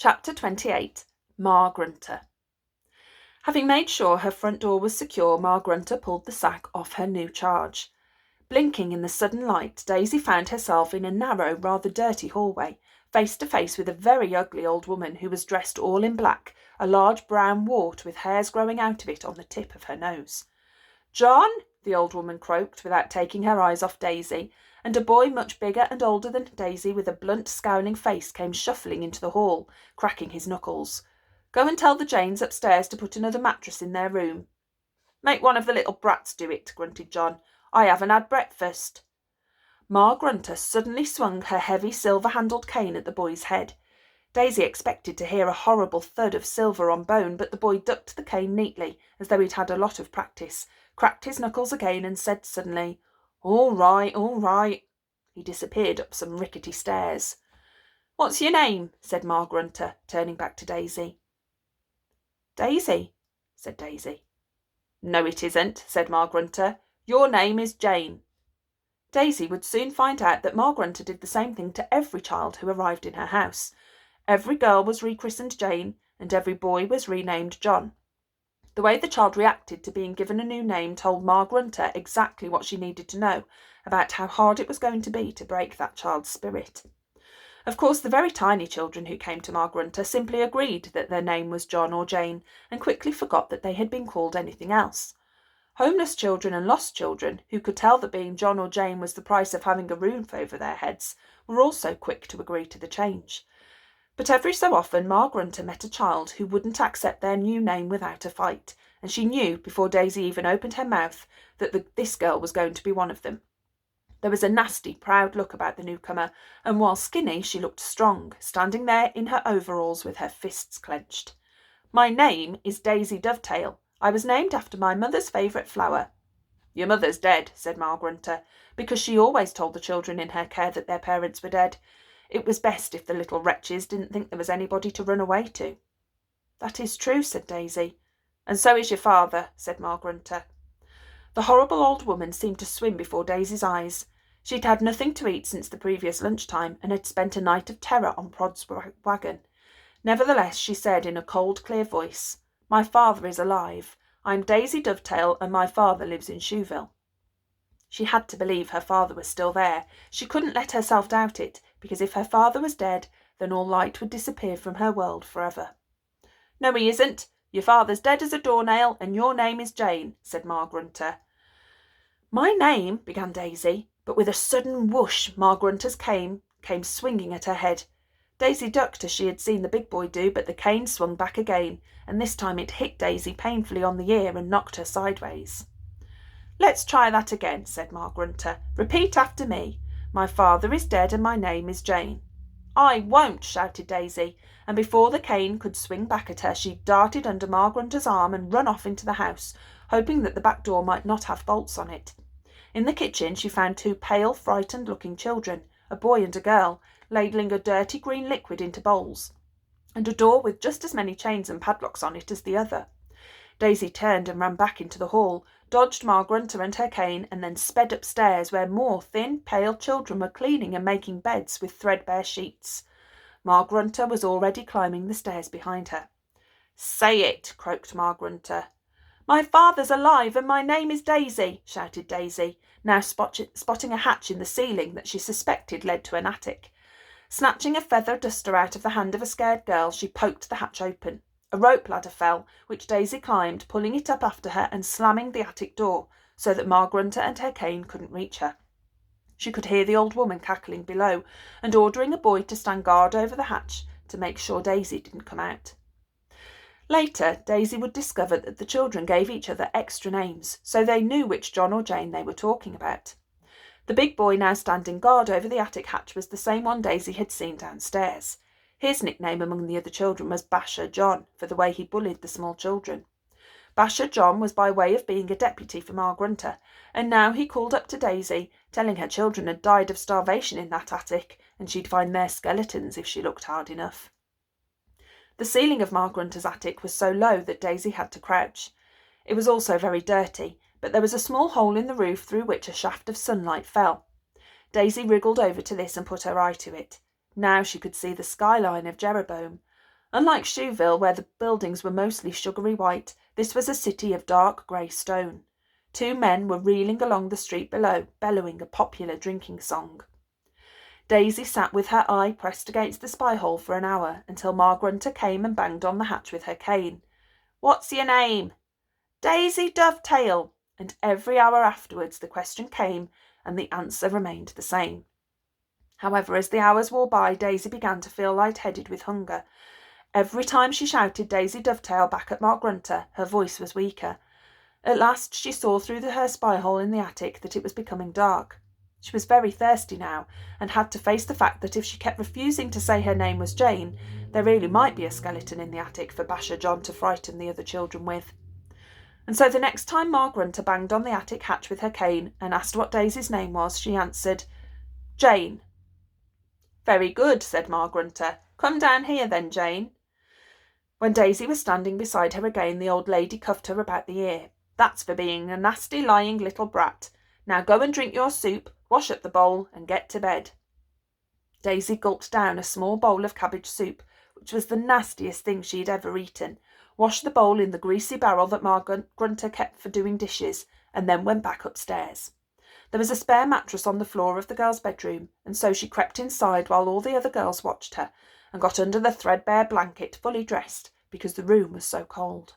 Chapter 28. Ma Grunter. Having made sure her front door was secure, Ma Grunter pulled the sack off her new charge. Blinking in the sudden light, Daisy found herself in a narrow, rather dirty hallway, face to face with a very ugly old woman who was dressed all in black, a large brown wart with hairs growing out of it on the tip of her nose. "John!" the old woman croaked without taking her eyes off Daisy, and a boy much bigger and older than Daisy with a blunt, scowling face came shuffling into the hall, cracking his knuckles. "Go and tell the Janes upstairs to put another mattress in their room." "Make one of the little brats do it," grunted John. "I haven't had breakfast." Ma Grunter suddenly swung her heavy silver-handled cane at the boy's head. Daisy expected to hear a horrible thud of silver on bone, but the boy ducked the cane neatly, as though he'd had a lot of practice, cracked his knuckles again, and said suddenly, "All right, all right." He disappeared up some rickety stairs. "What's your name?" said Ma Grunter, turning back to Daisy. "Daisy," said Daisy. "No, it isn't," said Ma Grunter. "Your name is Jane." Daisy would soon find out that Ma Grunter did the same thing to every child who arrived in her house. Every girl was rechristened Jane, and every boy was renamed John. The way the child reacted to being given a new name told Ma Grunter exactly what she needed to know about how hard it was going to be to break that child's spirit. Of course, the very tiny children who came to Ma Grunter simply agreed that their name was John or Jane, and quickly forgot that they had been called anything else. Homeless children and lost children, who could tell that being John or Jane was the price of having a roof over their heads, were also quick to agree to the change. But every so often Ma Grunter met a child who wouldn't accept their new name without a fight, and she knew, before Daisy even opened her mouth, that this girl was going to be one of them. There was a nasty, proud look about the newcomer, and while skinny, she looked strong, standing there in her overalls with her fists clenched. "My name is Daisy Dovetail. I was named after my mother's favourite flower." "Your mother's dead," said Ma Grunter, because she always told the children in her care that their parents were dead. It was best if the little wretches didn't think there was anybody to run away to. "That is true," said Daisy. "And so is your father," said Ma Grunter. The horrible old woman seemed to swim before Daisy's eyes. She'd had nothing to eat since the previous lunchtime, and had spent a night of terror on Prod's wagon. Nevertheless, she said in a cold, clear voice, "My father is alive. I'm Daisy Dovetail, and my father lives in Shoeville." She had to believe her father was still there. She couldn't let herself doubt it, because if her father was dead, then all light would disappear from her world forever. "No, he isn't. Your father's dead as a doornail, and your name is Jane," said Ma Grunter. "My name," began Daisy, but with a sudden whoosh, Ma Grunter's cane came swinging at her head. Daisy ducked as she had seen the big boy do, but the cane swung back again, and this time it hit Daisy painfully on the ear and knocked her sideways. "Let's try that again," said Ma Grunter. "Repeat after me. My father is dead and my name is Jane." "I won't," shouted Daisy, and before the cane could swing back at her, she darted under Ma Grunter's arm and run off into the house, hoping that the back door might not have bolts on it. In the kitchen she found two pale, frightened-looking children, a boy and a girl, ladling a dirty green liquid into bowls, and a door with just as many chains and padlocks on it as the other. Daisy turned and ran back into the hall, dodged Ma Grunter and her cane, and then sped upstairs, where more thin, pale children were cleaning and making beds with threadbare sheets. Ma Grunter was already climbing the stairs behind her. "Say it," croaked Ma Grunter. "My father's alive, and my name is Daisy," shouted Daisy, now spotting a hatch in the ceiling that she suspected led to an attic. Snatching a feather duster out of the hand of a scared girl, she poked the hatch open. A rope ladder fell, which Daisy climbed, pulling it up after her and slamming the attic door, so that Ma Grunter and her cane couldn't reach her. She could hear the old woman cackling below, and ordering a boy to stand guard over the hatch to make sure Daisy didn't come out. Later, Daisy would discover that the children gave each other extra names, so they knew which John or Jane they were talking about. The big boy now standing guard over the attic hatch was the same one Daisy had seen downstairs. His nickname among the other children was Basher John, for the way he bullied the small children. Basher John was by way of being a deputy for Ma Grunter, and now he called up to Daisy, telling her children had died of starvation in that attic, and she'd find their skeletons if she looked hard enough. The ceiling of Ma Grunter's attic was so low that Daisy had to crouch. It was also very dirty, but there was a small hole in the roof through which a shaft of sunlight fell. Daisy wriggled over to this and put her eye to it. Now she could see the skyline of Jeroboam. Unlike Shoeville, where the buildings were mostly sugary white, this was a city of dark grey stone. 2 men were reeling along the street below, bellowing a popular drinking song. Daisy sat with her eye pressed against the spy-hole for an hour, until Ma Grunter came and banged on the hatch with her cane. "What's your name?" "Daisy Dovetail," and every hour afterwards the question came, and the answer remained the same. However, as the hours wore by, Daisy began to feel light-headed with hunger. Every time she shouted Daisy Dovetail back at Ma Grunter, her voice was weaker. At last she saw through her spy-hole in the attic that it was becoming dark. She was very thirsty now, and had to face the fact that if she kept refusing to say her name was Jane, there really might be a skeleton in the attic for Basher John to frighten the other children with. And so the next time Ma Grunter banged on the attic hatch with her cane and asked what Daisy's name was, she answered, "Jane." "Very good," said Ma Grunter. "Come down here then, Jane." When Daisy was standing beside her again, the old lady cuffed her about the ear. "That's for being a nasty, lying little brat. Now go and drink your soup, wash up the bowl, and get to bed." Daisy gulped down a small bowl of cabbage soup, which was the nastiest thing she had ever eaten, washed the bowl in the greasy barrel that Ma Grunter kept for doing dishes, and then went back upstairs. There was a spare mattress on the floor of the girls' bedroom, and so she crept inside while all the other girls watched her, and got under the threadbare blanket fully dressed, because the room was so cold.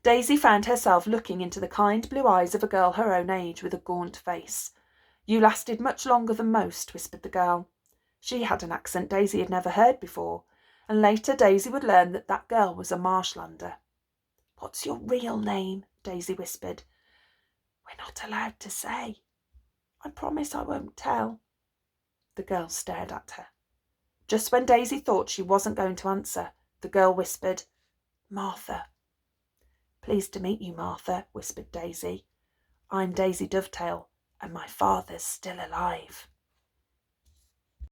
Daisy found herself looking into the kind blue eyes of a girl her own age with a gaunt face. "You lasted much longer than most," whispered the girl. She had an accent Daisy had never heard before, and later Daisy would learn that that girl was a Marshlander. "What's your real name?" Daisy whispered. "We're not allowed to say." "I promise I won't tell." The girl stared at her. Just when Daisy thought she wasn't going to answer, the girl whispered, "Martha." "Pleased to meet you, Martha," whispered Daisy. "I'm Daisy Dovetail, and my father's still alive."